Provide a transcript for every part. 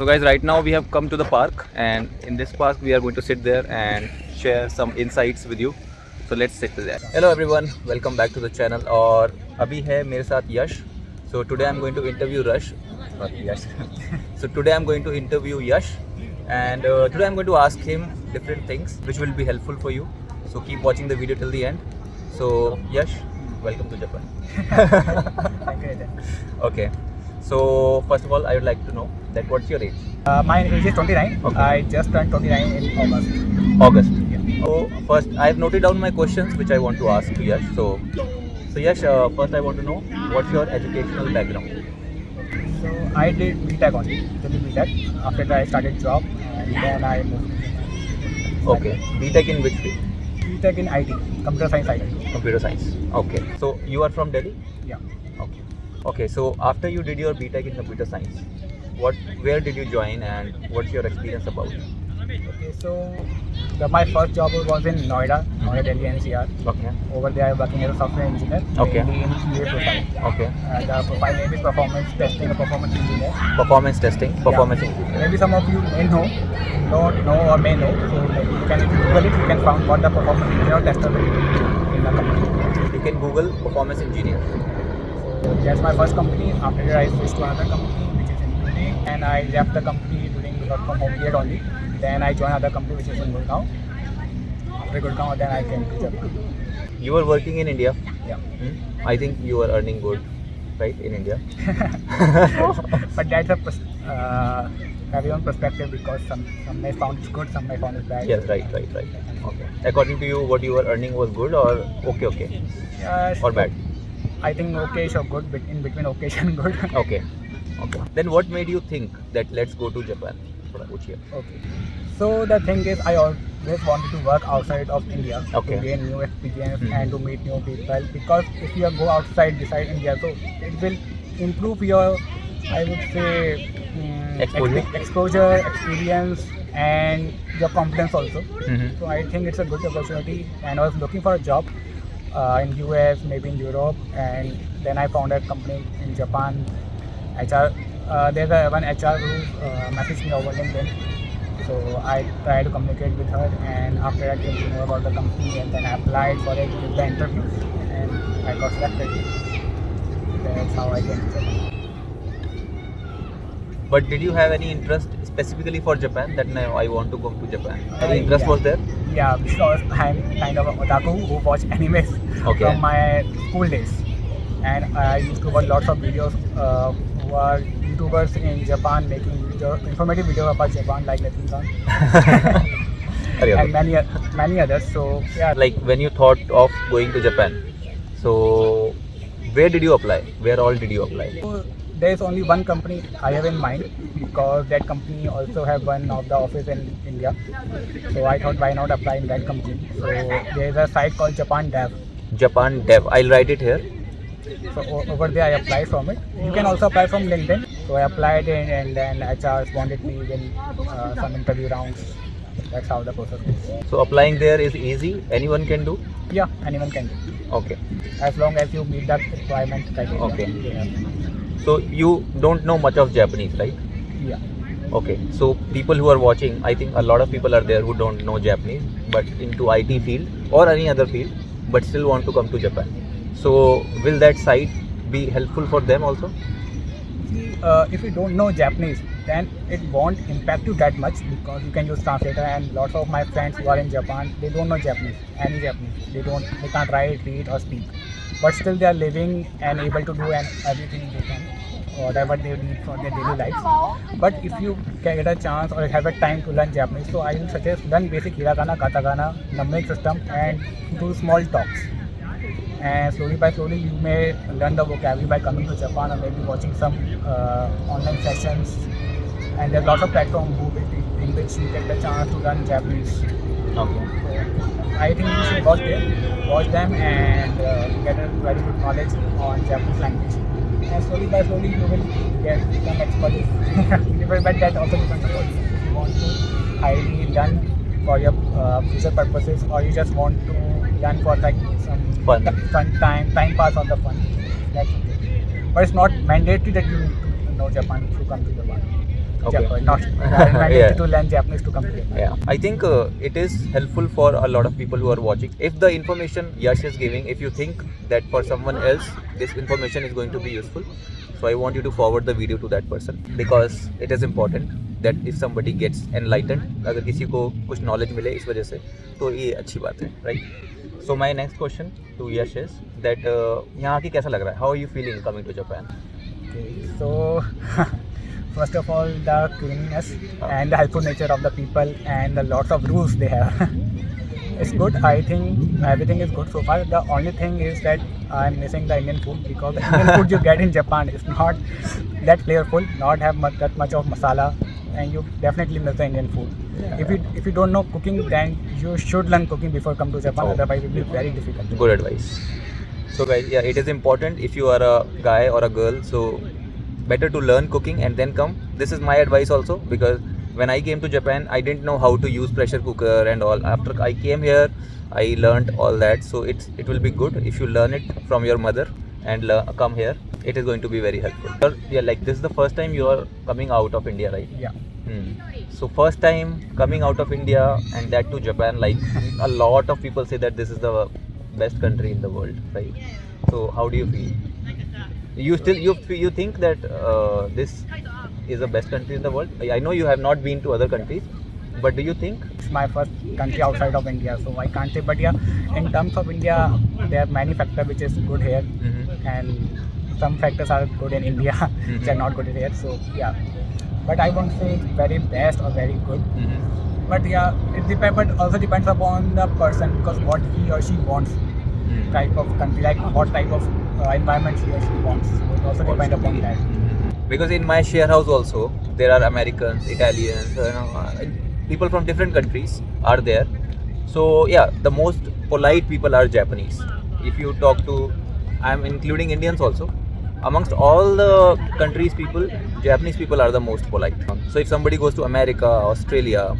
So guys, right now we have come to the park, and in this park we are going to sit there and share some insights with you. So let's sit there. Hello everyone, welcome back to the channel. और अभी है मेरे साथ यश. So today I'm going to interview Rush. Yash. So today I'm going to interview Yash, and today I'm going to ask him different things which will be helpful for you. So keep watching the video till the end. So Yash, welcome to Japan. Thank you. Okay. So first of all, I would like to know that what's your age? My age is 29. Okay. I just turned 29 in August. August. Yeah. So first, I've noted down my questions which I want to ask to Yash. So Yash, first I want to know what's your educational background? So I did BTech only, BTech. After that I started job and then I moved. Okay. BTech in which field? BTech in IT, computer science IT. Computer science. Okay. So you are from Delhi? Yeah. Okay. Okay. So after you did your BTech in computer science, where did you join and what's your experience about? Okay, so my first job was in Noida, Delhi NCR. Okay. Over there I'm working as a software engineer. Okay. Mainly in QA profile. Okay. The profile name is performance testing or performance engineer. Performance testing, performance Yeah. engineer. Maybe some of you may know, don't know or may know. So like you can, if you Google it, you can find what the performance engineer or tester will do in the company. You can Google performance engineer. So that's my first company. After that I switched to another company which is in Pune, and I left the company during the work from home period only. Then I joined another company which is in Gurgaon. After Gurgaon, then I came to Japan. You were working in India. Yeah. I think you were earning good, right, in India. But that's a everyone's perspective, because some may found it's good, some may found it's bad. Yes, right. Okay. According to you, what you were earning was good or okay, or bad? I think okay or good, but in between okay and good. Okay. Then what made you think that let's go to Japan? Okay. So the thing is, I always wanted to work outside of India Okay. to gain new experience and to meet new people. Because if you go outside beside India, so it will improve your, I would say, exposure, experience, and your confidence also. So I think it's a good opportunity. And I was looking for a job in US, maybe in Europe, and then I found a company in Japan. HR. There's one HR who messaged me over LinkedIn. So I tried to communicate with her, and after that I came to know about the company, and then I applied for it with the interview, and I got selected. That's how I came to Japan. But did you have any interest specifically for Japan, that now I want to go to Japan? Any interest Yeah. was there? Yeah, because I'm kind of an otaku who watch animes from my school days, and I used to watch lots of videos who are YouTubers in Japan making informative videos about Japan, like Nathan and many others. So yeah, Like when you thought of going to Japan, so where did you apply? Where all did you apply? so there is only one company I have in mind, because that company also have one of the office in India. So I thought, why not apply in that company? So there is a site called Japan Dev. Japan Dev. I'll write it here. So over there I applied from it. You can also apply from LinkedIn. So I applied in, and then HR responded me in some interview rounds. That's how the process goes. So applying there is easy. Anyone can do. Yeah, anyone can do, Okay. as long as you meet that requirement criteria. Okay. Yeah. So you don't know much of Japanese, right? Yeah. Okay. So people who are watching, I think a lot of people are there who don't know Japanese, but into IT field or any other field, but still want to come to Japan. So will that site be helpful for them also? See, if you don't know Japanese, then it won't impact you that much, because you can use translator. And lots of my friends who are in Japan, they don't know Japanese, any Japanese. They can't write, read, or speak, but still they are living and able to do everything they can, whatever they need for their daily lives. But if you can get a chance or have a time to learn Japanese, so I will suggest learn basic hiragana, katakana, numbering system, and do small talks. And slowly by slowly you may learn the vocabulary by coming to Japan, or maybe watching some online sessions. And there's lots of platforms in which you get the chance to learn Japanese. Okay. So I think you should watch them and get a very good knowledge on Japanese language. And slowly by slowly you will become expert. But that also depends on you. If you want to highly learn for your future purposes, or you just want to learn for like some Fun. time pass on the fun. That's okay. But it's not mandatory that you need to know Japan to come to Japan. Okay. not mandated Yeah. to learn Japanese to come to Japan. Yeah, I think it is helpful for a lot of people who are watching. If the information Yash is giving, if you think that for someone else this information is going to be useful, so I want you to forward the video to that person because it is important that if somebody gets enlightened, अगर किसी को कुछ knowledge मिले इस वजह से, तो ये अच्छी बात है, right? So my next question to Yash is that यहाँ आके कैसा लग रहा है? How are you feeling coming to Japan? Okay, so first of all, the cleanliness and the helpful nature of the people and the lots of rules they have. It's good. I think everything is good so far. The only thing is that I'm missing the Indian food because the Indian food you get in Japan is not that flavorful, not have that much of masala, and you definitely miss the Indian food. If you don't know cooking, then you should learn cooking before come to Japan. Oh. Otherwise, it will be very difficult. Good advice. So guys, yeah, it is important if you are a guy or a girl, so better to learn cooking and then come. This is my advice also because when I came to Japan, I didn't know how to use pressure cooker and all. After I came here, I learned all that. So it will be good if you learn it from your mother and come here. It is going to be very helpful. Yeah, like this is the first time you are coming out of India, right? Yeah. So first time coming out of India and that to Japan, like a lot of people say that this is the best country in the world, right? So how do you feel? You think that this is the best country in the world? I know you have not been to other countries, but do you think? It's my first country outside of India, so I can't say. But yeah, in terms of India, there are many factors which is good here, and some factors are good in India which are not good here. So yeah, but I won't say it's very best or very good. But yeah, it depends. But also depends upon the person because what he or she wants, type of country, like what type of environment he or she wants. So it also depends upon that. Because in my share house also there are Americans, Italians, people from different countries are there. So yeah, the most polite people are Japanese. If you talk to, I'm including Indians also. Amongst all the countries people, Japanese people are the most polite. So if somebody goes to America, Australia,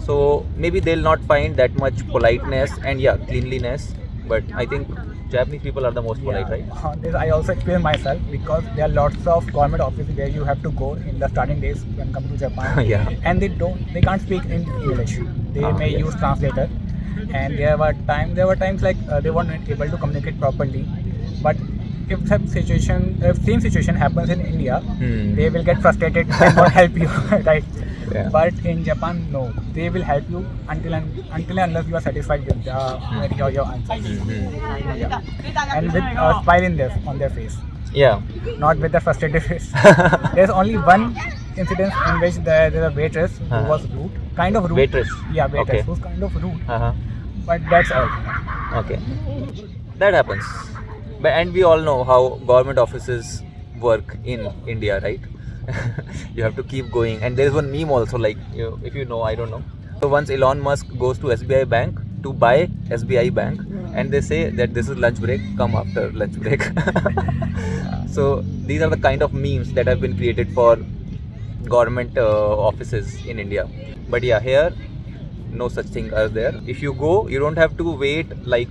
so maybe they'll not find that much politeness and yeah, cleanliness. But I think Japanese people are the most polite, right? On this, I also experienced myself because there are lots of government offices where you have to go in the starting days when come to Japan. Yeah. And they can't speak in English. They may use translator. And there were times like they weren't able to communicate properly. But if same situation happens in India, they will get frustrated and not help you, right? Yeah. But in Japan, no, they will help you until and unless you are satisfied with your answers. Yeah. And with a smile on their face, Yeah. not with a frustrated face. There's only one incident in which there's a waitress who was rude, kind of rude. Waitress? Yeah, waitress Okay. who's kind of rude. Uh-huh. But that's all. Okay. That happens. But and we all know how government offices work in India, right? You have to keep going. And there is one meme also, like if you know, I don't know. So once Elon Musk goes to SBI Bank to buy SBI Bank, and they say that this is lunch break, come after lunch break. So these are the kind of memes that have been created for government offices in India. But yeah, here no such thing are there. If you go, you don't have to wait like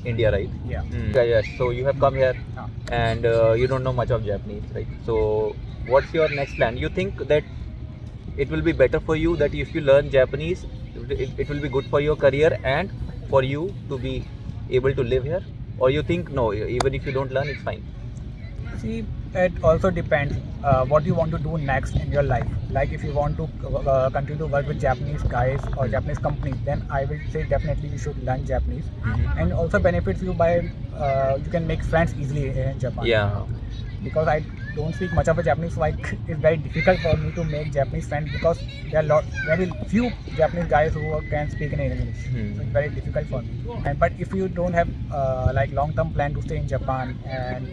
India, right? Yeah. Yeah. So you have come here Yeah. and you don't know much of Japanese, right? So what's your next plan? You think that it will be better for you that if you learn Japanese, it will be good for your career and for you to be able to live here? Or you think no, even if you don't learn, it's fine? See, it also depends what you want to do next in your life. Like if you want to continue to work with Japanese guys or Japanese companies, then I will say definitely you should learn Japanese. And also benefits you by you can make friends easily in Japan. Yeah. Because I don't speak much of a Japanese, so it's very difficult for me to make Japanese friends because there are very few Japanese guys who can speak in English. So it's very difficult for me. But if you don't have like long-term plan to stay in Japan and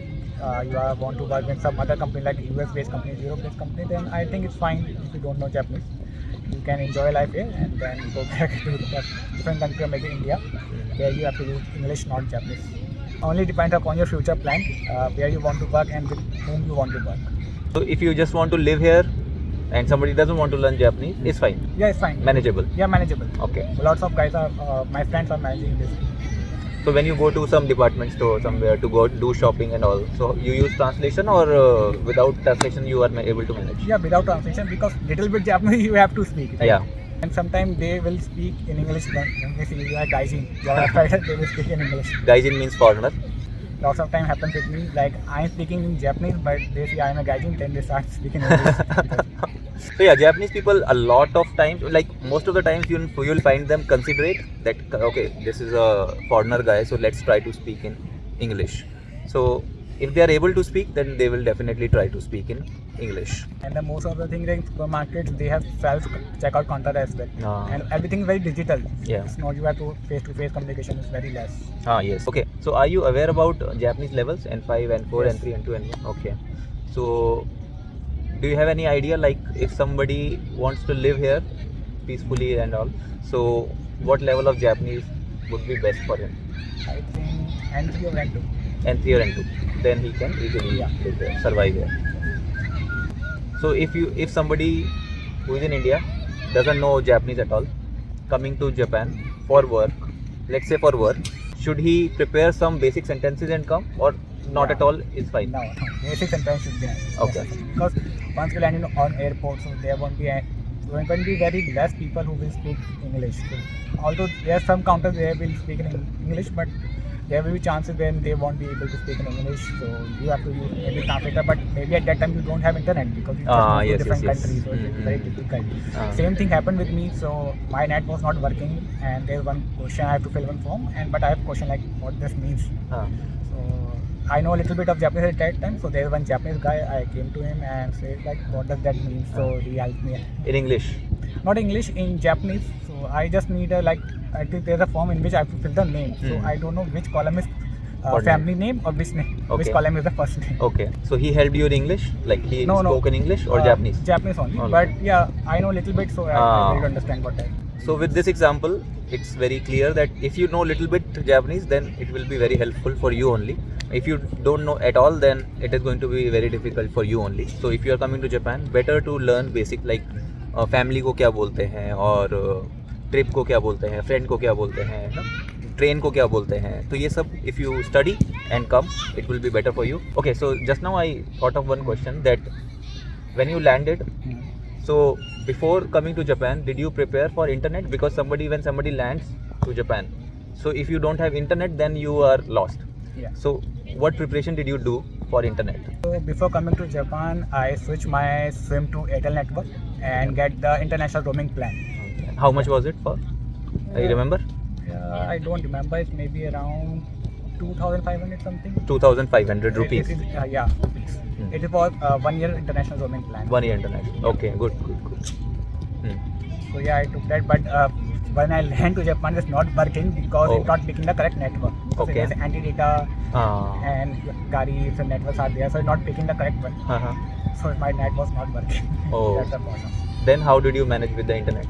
you want to work with some other company like US-based companies, Europe-based company, then I think it's fine if you don't know Japanese. You can enjoy life here and then go back to a different country, maybe India, where you have to use English, not Japanese. Only depends upon your future plan, where you want to work and with whom you want to work. So if you just want to live here and somebody doesn't want to learn Japanese, it's fine. Yeah, it's fine. Manageable. Yeah, manageable. Okay. Lots of guys are, my friends are managing this. So when you go to some department store somewhere to go do shopping and all, so you use translation or without translation you are able to manage? Yeah, without translation, because little bit Japanese you have to speak, right? Yeah. And sometimes they will speak in English when they see you are gaijin. They will speak in English. Gaijin means foreigner. Lots of time happens with me. Like I am speaking in Japanese, but they see I am a gaijin, then they start speaking English. So yeah, Japanese people a lot of times, like most of the times you'll find them considerate that okay, this is a foreigner guy, so let's try to speak in English. So if they are able to speak, then they will definitely try to speak in English. And the most of the things like supermarkets, they have self checkout counter as well. And everything is very digital. Yeah. It's not you have to face-to-face communication is very less. Yes. Okay. So are you aware about Japanese levels N5, N4, Yes. N3, N2, N1? Okay. So do you have any idea, like if somebody wants to live here peacefully and all, so what level of Japanese would be best for him? I think N3 or N2. N3 or N2, then he can easily live there, survive here. So if somebody who is in India doesn't know Japanese at all, coming to Japan for work, let's say for work, should he prepare some basic sentences and come, or not at all? It's fine. No, basic sentence should be Okay. because once you land on airport, so there won't be very less people who will speak English. So, although there are some counters where will speak in English, but there will be chances when they won't be able to speak in English. So you have to use maybe translator, but maybe at that time you don't have internet because you just move to different countries, so it's very difficult. Same thing happened with me. So my net was not working, and there's one question I have to fill one form, but I have a question like what this means. So I know a little bit of Japanese at that time, so there's one Japanese guy. I came to him and said like, what does that mean? So he helped me. In English? Not English, in Japanese. So I just need I think there's a form in which I have to fill the name. So I don't know which column is family name or which name. Okay. Which column is the first name. Okay. So he helped you in English? Like he spoke in English or Japanese? Japanese only. But yeah, I know a little bit, so I will understand what that is. So with this example, it's very clear that if you know little bit Japanese, then it will be very helpful for you only. If you don't know at all, then it is going to be very difficult for you only. So if you are coming to Japan, better to learn basic like family को क्या बोलते हैं और trip को क्या बोलते हैं, friend को क्या बोलते हैं, ट्रेन को क्या बोलते हैं. तो ये सब if you study and come, it will be better for you. Okay, so just now I thought of one question that when you landed, so before coming to Japan, did you prepare for internet? Because when somebody lands to Japan, so if you don't have internet, then you are lost. Yeah. So what preparation did you do for internet? So before coming to Japan, I switched my SIM to Airtel network and get the international roaming plan. How much was it for? You remember? I don't remember. It's maybe around 2,500 something. 2,500 rupees. Yeah, rupees. It is for 1 year international roaming plan. 1 year international. Okay, good. So yeah, I took that, but when I land to Japan, it's not working because it's not picking the correct network. So there's anti-data and Gari, some networks are there, so it's not picking the correct one. So my net was not working. That's the problem. Then how did you manage with the internet?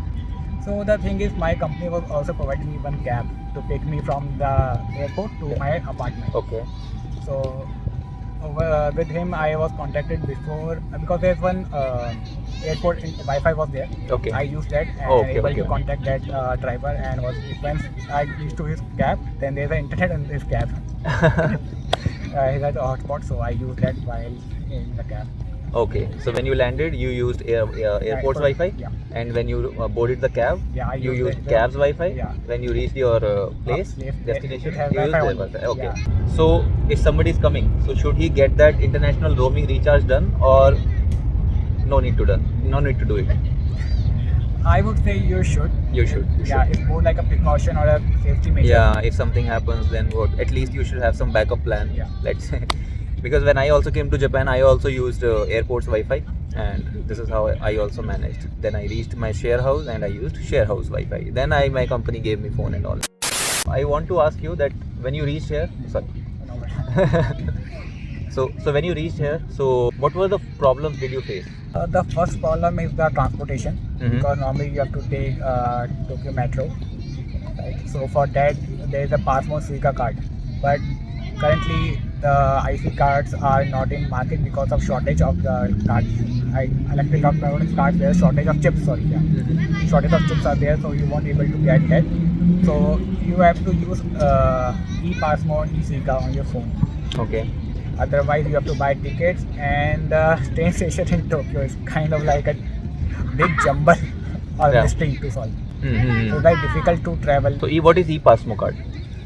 So the thing is, my company was also providing me one cab to pick me from the airport to my apartment. Okay. So with him, I was contacted before because there's one airport Wi-Fi was there. Okay. I used that and able to contact that driver, and when I reached to his cab, then there's an internet in his cab. He had a hotspot, so I used that while in the cab. Okay, so when you landed, you used airport's Wi-Fi, and when you boarded the cab, you used cab's Wi-Fi. When you reached your destination, you used their Wi-Fi. Okay. So if somebody is coming, so should he get that international roaming recharge done, or no need to do it? I would say you should. You should. It's more like a precaution or a safety measure. Yeah, if something happens, then what? At least you should have some backup plan. Let's say. Because when I also came to Japan, I also used airport's Wi-Fi, and this is how I also managed. Then I reached my share house and I used share house Wi-Fi. Then my company gave me phone and all. I want to ask you that when you reached here, so when you reached here, so what were the problems did you face? The first problem is the transportation, because normally you have to take Tokyo Metro. Right? So for that, there is a Pasmo Suica card, but currently the IC cards are not in market because of shortage of the cards. Electronic cards, there's shortage of chips. Sorry, yeah, shortage of chips are there, so you won't able to get that. So you have to use e-Passmo and e-Suica on your phone. Okay. Otherwise, you have to buy tickets, and the train station in Tokyo is kind of like a big jumble or Yeah. mystery to solve. Mm-hmm. So very difficult to travel. So what is e-Passmo card?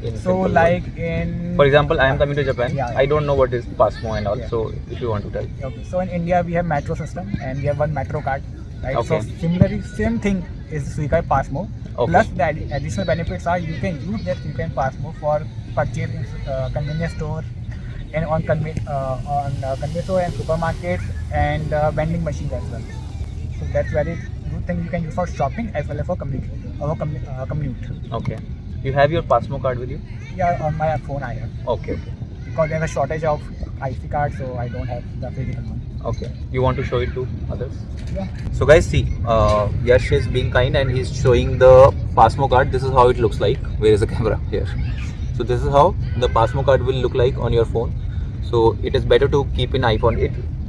In So simple like words? in For example, I am coming to Japan. Yeah, yeah. I don't know what is Passmo and all. Yeah. So if you want to tell. Okay, so in India we have metro system and we have one metro card, right? Okay. So similarly, same thing is Suica Passmo. Okay. Plus the additional benefits are you can use that Suica Passmo for purchase in convenience store and on convenience store and supermarkets and vending machines as well. So that's very good thing you can use for shopping as well as for commute. Okay. You have your Passmo card with you? Yeah, on my phone I have Okay. Okay. because there's a shortage of IC cards, so I don't have the physical one. Okay. You want to show it to others? Yeah. So guys, see, Yash is being kind and he's showing the Passmo card. This is how it looks like. Where is the camera? Here. So this is how the Passmo card will look like on your phone. So it is better to keep in iPhone.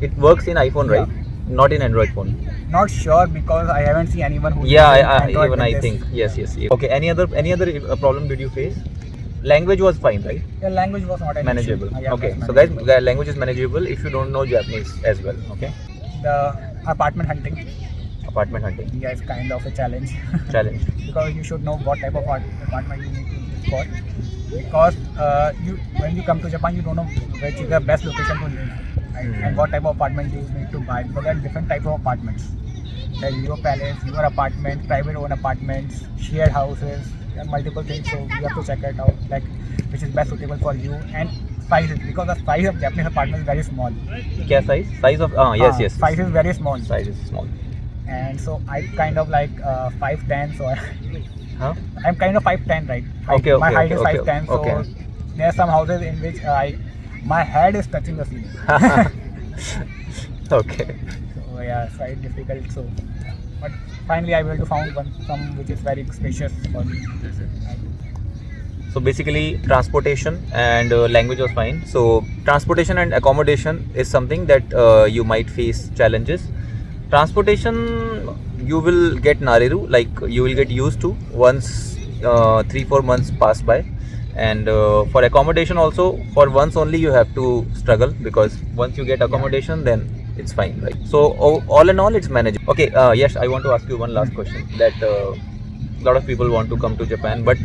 It works in iPhone, right? Not in Android phone. Not sure because I haven't seen anyone who. Yeah, Android even with I this. think. Yes. Okay. Any other problem did you face? Language was fine, right? The language was not an Manageable. issue. Yeah, Okay. that's So manageable. guys, language is manageable if you don't know Japanese as well. Okay. The apartment hunting, Apartment hunting yeah, is kind of a challenge challenge. because you should know what type of apartment you need to look for. Because when you come to Japan, you don't know which is the best location to live, right? And what type of apartment you need to buy. Because there are different types of apartments. There is your palace, your apartment, private owned apartments, shared houses, and multiple things. So you have to check it out, like which is best suitable for you and sizes. Because the size of Japanese apartment is very small. क्या size? Size of yes. Size is very small. Size is small. And so I kind of like 5'10", so Huh? I'm kind of 5'10", right? Okay, My height is okay, 5'10", so okay. there are some houses in which my head is touching the ceiling. Okay. So yeah, it's very difficult. So, but finally I will to found some which is very spacious for me. So basically, transportation and language was fine. So transportation and accommodation is something that you might face challenges. Transportation, you will get nariru, like you will get used to once 3-4 months pass by. And for accommodation also, for once only you have to struggle, because once you get accommodation, then it's fine, right? So all in all, it's manageable. Okay, yes, I want to ask you one last question. That a lot of people want to come to Japan, but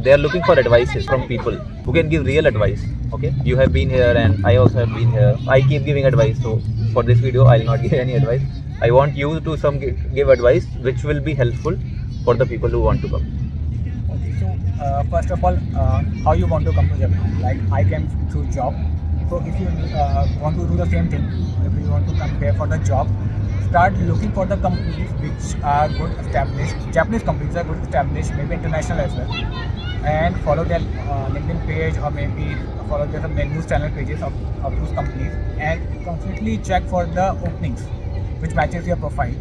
they are looking for advices from people who can give real advice. Okay, you have been here and I also have been here. I keep giving advice, so for this video I'll not give any advice. I want you to give advice which will be helpful for the people who want to come. Okay, so first of all, how you want to come to Japan? Like I came through job. So if you want to do the same thing, if you want to come here for the job, start looking for the companies which are good established. Japanese companies are good established, maybe international as well, and follow their LinkedIn page, or maybe follow their news channel pages of those companies, and constantly check for the openings which matches your profile.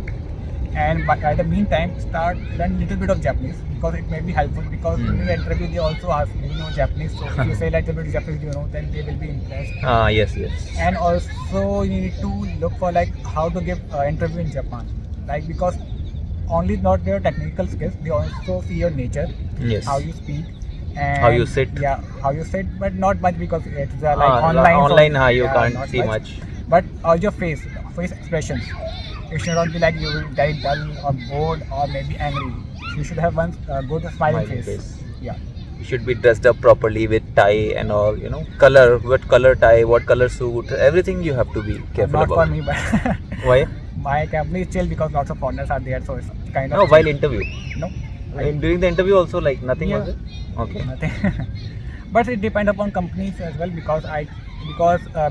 And by the meantime, start learn little bit of Japanese, because it may be helpful. Because in the interview they also ask, do you know Japanese? So if you say little bit of Japanese, you know, then they will be impressed. Yes. And also you need to look for like how to give interview in Japan, like because only not their technical skills, they also see your nature, Yes. how you speak, and How you sit. Yeah, how you sit, but not much because it's like online. Online, so, you yeah, can't not see much. But your face expressions. It should not be like you will very dull or bored or maybe angry. You should have one good smiling Smiling face. face. Yeah. You should be dressed up properly with tie and all, color, what color tie, what color suit, everything you have to be careful Not about. for me, but Why? my company is chill because lots of foreigners are there, so it's kind of No, while interview. no. During the interview also, like nothing Yeah. was it? Okay. Nothing. But it depends upon companies as well, because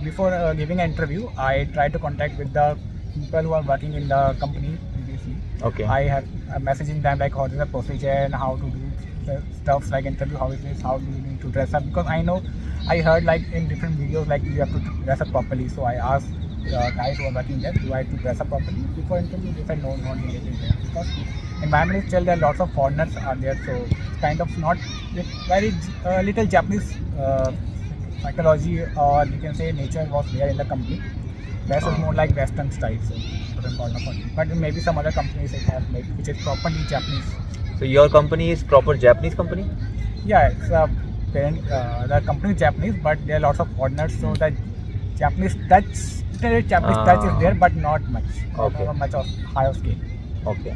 before giving an interview, I try to contact with the people who are working in the company previously. Okay. I have messaging them like how is the procedure and how to do the stuff like interview, how it is, how do you need to dress up, because I heard like in different videos like you have to dress up properly. So I asked guys who are working there, do I have to dress up properly before interview? They said no, not needed there, because environment is chill, there are lots of foreigners are there, so it's kind of not very little Japanese psychology or you can say nature was there in the company. Best is more like Western style, so it was important for me. But maybe some other companies it have maybe which is properly Japanese. So your company is proper Japanese company? Yeah, it's a parent. The company is Japanese, but there are lots of foreigners, so the Japanese touch, Japanese touch is there, but not much. Okay. Not much of higher scale. Okay.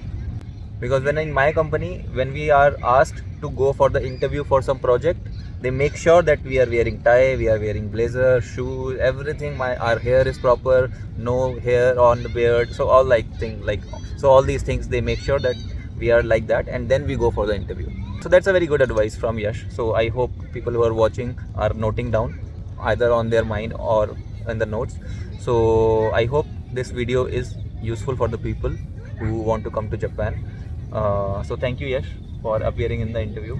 Because when in my company, when we are asked to go for the interview for some project, they make sure that we are wearing tie, we are wearing blazer, shoes, everything. Our hair is proper, no hair on the beard. So all so all these things they make sure that we are like that, and then we go for the interview. So that's a very good advice from Yash. So I hope people who are watching are noting down either on their mind or in the notes. So I hope this video is useful for the people who want to come to Japan. So thank you, Yash, for appearing in the interview,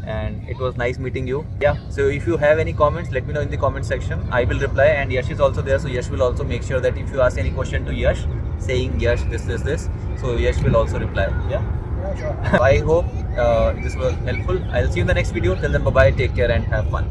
and it was nice meeting you. Yeah, so if you have any comments, let me know in the comment section. I will reply, and Yash is also there, so Yash will also make sure that if you ask any question to Yash saying Yash this, so Yash will also reply. Yeah. Yeah, sure. I hope this was helpful. I'll see you in the next video. Till then, bye bye, take care, and have fun.